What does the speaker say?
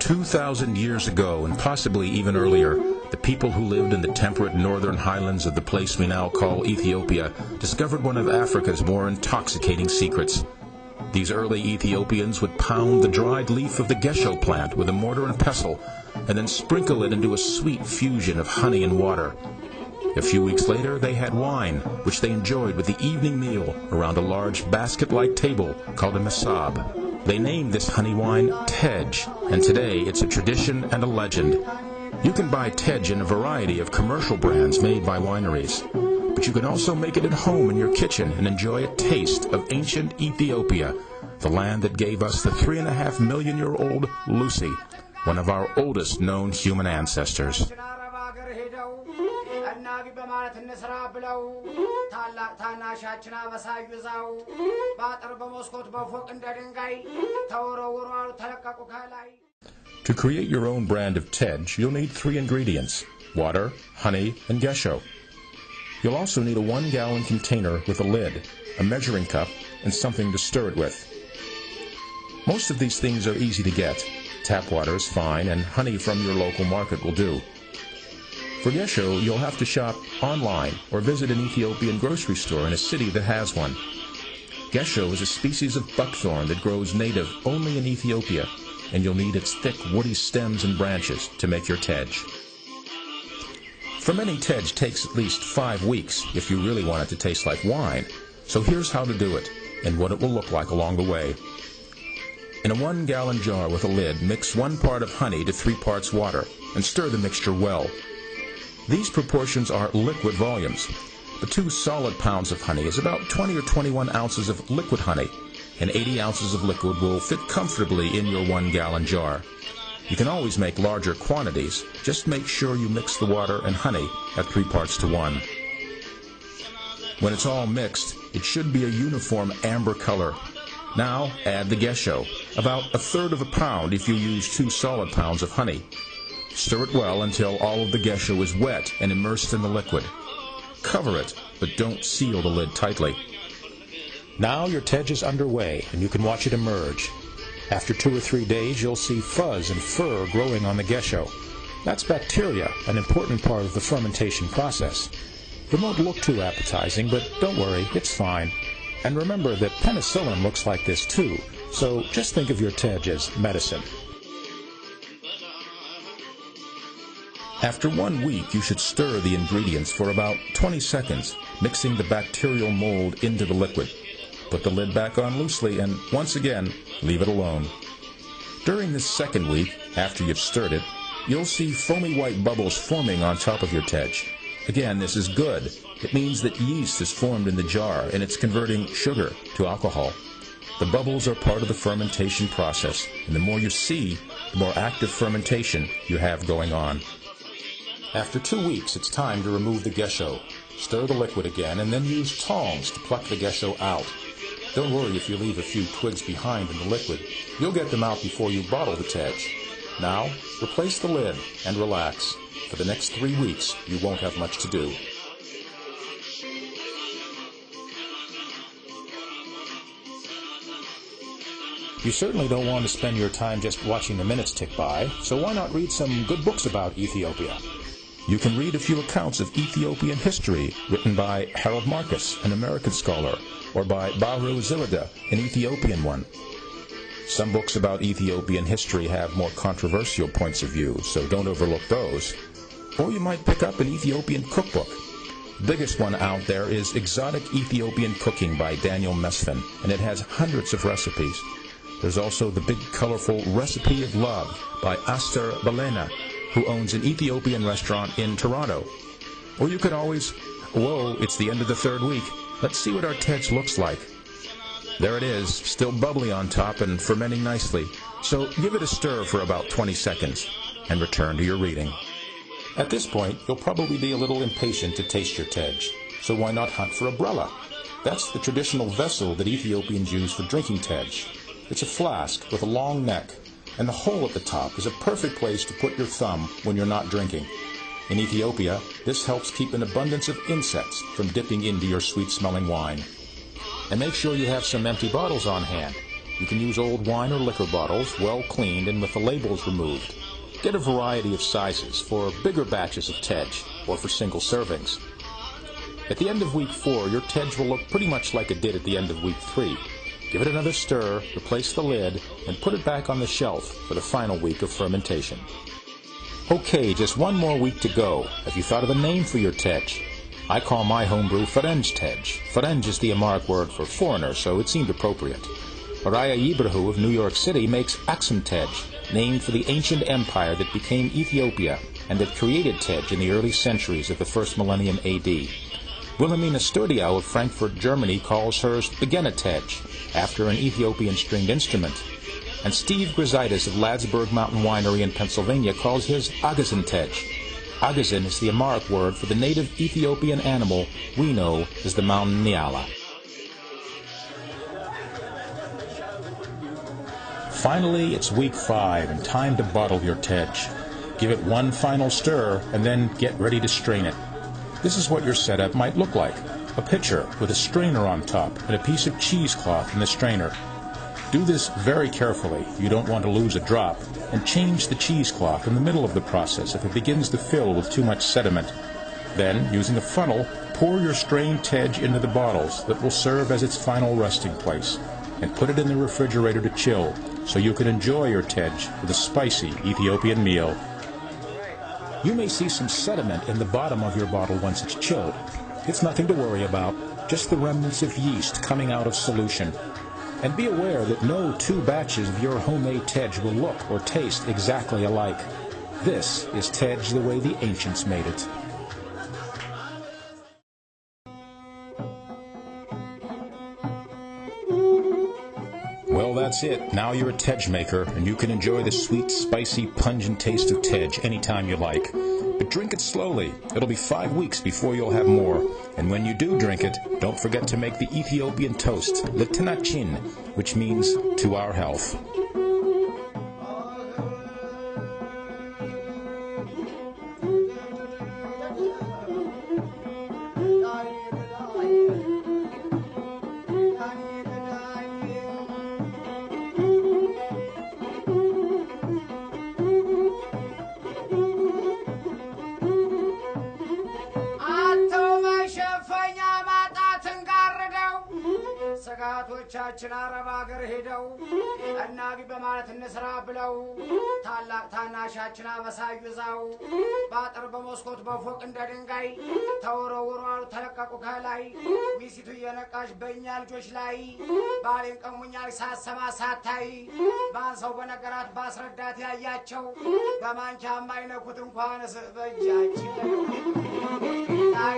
2,000 years ago, and possibly even earlier, the people who lived in the temperate northern highlands of the place we now call Ethiopia discovered one of Africa's more intoxicating secrets. These early Ethiopians would pound the dried leaf of the gesho plant with a mortar and pestle, and then sprinkle it into a sweet fusion of honey and water. A few weeks later, they had wine, which they enjoyed with the evening meal around a large basket-like table called a masab. They named this honey wine Tej, and today it's a tradition and a legend. You can buy Tej in a variety of commercial brands made by wineries, but you can also make it at home in your kitchen and enjoy a taste of ancient Ethiopia, the land that gave us the 3.5-million-year-old Lucy, one of our oldest known human ancestors. To create your own brand of Tej, you'll need 3 ingredients: water, honey, and gesho. You'll also need a 1-gallon container with a lid, a measuring cup, and something to stir it with. Most of these things are easy to get. Tap water is fine, and honey from your local market will do. For gesho, you'll have to shop online or visit an Ethiopian grocery store in a city that has one. Gesho is a species of buckthorn that grows native only in Ethiopia, and you'll need its thick, woody stems and branches to make your Tej. Fermenting Tej takes at least 5 weeks if you really want it to taste like wine, so here's how to do it, and what it will look like along the way. In a 1-gallon jar with a lid, mix 1 part of honey to 3 parts water, and stir the mixture well. These proportions are liquid volumes. The 2 solid pounds of honey is about 20 or 21 ounces of liquid honey, and 80 ounces of liquid will fit comfortably in your 1-gallon jar. You can always make larger quantities, just make sure you mix the water and honey at 3 parts to 1. When it's all mixed, it should be a uniform amber color. Now add the gesho, about 1/3 of a pound if you use 2 solid pounds of honey. Stir it well until all of the gesho is wet and immersed in the liquid. Cover it, but don't seal the lid tightly. Now your Tej is underway, and you can watch it emerge. After 2 or 3 days, you'll see fuzz and fur growing on the gesho. That's bacteria, an important part of the fermentation process. It won't look too appetizing, but don't worry, it's fine. And remember that penicillin looks like this too, so just think of your Tej as medicine. After 1 week, you should stir the ingredients for about 20 seconds, mixing the bacterial mold into the liquid. Put the lid back on loosely and, once again, leave it alone. During this 2nd week, after you've stirred it, you'll see foamy white bubbles forming on top of your Tej. Again, this is good. It means that yeast is formed in the jar and it's converting sugar to alcohol. The bubbles are part of the fermentation process, and the more you see, the more active fermentation you have going on. After 2 weeks, it's time to remove the gesho. Stir the liquid again and then use tongs to pluck the gesho out. Don't worry if you leave a few twigs behind in the liquid. You'll get them out before you bottle the Tej. Now, replace the lid and relax. For the next 3 weeks, you won't have much to do. You certainly don't want to spend your time just watching the minutes tick by, so why not read some good books about Ethiopia? You can read a few accounts of Ethiopian history written by Harold Marcus, an American scholar, or by Bahru Zilida, an Ethiopian one. Some books about Ethiopian history have more controversial points of view, so don't overlook those. Or you might pick up an Ethiopian cookbook. The biggest one out there is Exotic Ethiopian Cooking by Daniel Mesfin, and it has hundreds of recipes. There's also the big colorful Recipe of Love by Aster Balena, who owns an Ethiopian restaurant in Toronto. Or you could always, whoa, it's the end of the 3rd week. Let's see what our Tej looks like. There it is, still bubbly on top and fermenting nicely. So give it a stir for about 20 seconds and return to your reading. At this point, you'll probably be a little impatient to taste your Tej, so why not hunt for a brella? That's the traditional vessel that Ethiopians use for drinking Tej. It's a flask with a long neck, and the hole at the top is a perfect place to put your thumb when you're not drinking. In Ethiopia, this helps keep an abundance of insects from dipping into your sweet-smelling wine. And make sure you have some empty bottles on hand. You can use old wine or liquor bottles, well cleaned and with the labels removed. Get a variety of sizes for bigger batches of Tej or for single servings. At the end of week 4, your Tej will look pretty much like it did at the end of week 3. Give it another stir, replace the lid, and put it back on the shelf for the final week of fermentation. Okay, just one more week to go. Have you thought of a name for your Tej? I call my homebrew Ferenc Tej. Ferenc is the Amharic word for foreigner, so it seemed appropriate. Araya Ibrahu of New York City makes Aksum Tej, named for the ancient empire that became Ethiopia and that created Tej in the early centuries of the first millennium A.D. Wilhelmina Sturdiau of Frankfurt, Germany calls hers Begena Tej, after an Ethiopian stringed instrument. And Steve Grisaitis of Ladsburg Mountain Winery in Pennsylvania calls his Agazin Tej. Agazin is the Amharic word for the native Ethiopian animal we know as the mountain Nyala. Finally, it's week 5 and time to bottle your Tej. Give it one final stir and then get ready to strain it. This is what your setup might look like. A pitcher with a strainer on top and a piece of cheesecloth in the strainer. Do this very carefully, you don't want to lose a drop, and change the cheesecloth in the middle of the process if it begins to fill with too much sediment. Then, using a funnel, pour your strained Tej into the bottles that will serve as its final resting place, and put it in the refrigerator to chill, so you can enjoy your Tej with a spicy Ethiopian meal. You may see some sediment in the bottom of your bottle once it's chilled. It's nothing to worry about, just the remnants of yeast coming out of solution. And be aware that no 2 batches of your homemade Tej will look or taste exactly alike. This is Tej the way the ancients made it. Well, that's it. Now you're a Tej maker, and you can enjoy the sweet, spicy, pungent taste of Tej anytime you like. But drink it slowly. It'll be 5 weeks before you'll have more. And when you do drink it, don't forget to make the Ethiopian toast, Letenachin, which means to our health. ሰጋቶቻችን አረብ አገር ሄደው እናግ በማለት እንስራ ብለው ታላቅ ታናሻችን አበሳዩ ይዛው ባጥር በመስኮት በፎቅ እንደ ድንጋይ ተወረወሩ ተለቀቁ ከላይ ሚስቱ የነቃሽ በእኛ ልጆች ላይ ባሌን ቀሙኛል ሳሰማ ሳታይ ባንሰው በነገራት ባስረዳት ያያቸው በማንቻ የማይነኩት እንኳን በእጃችን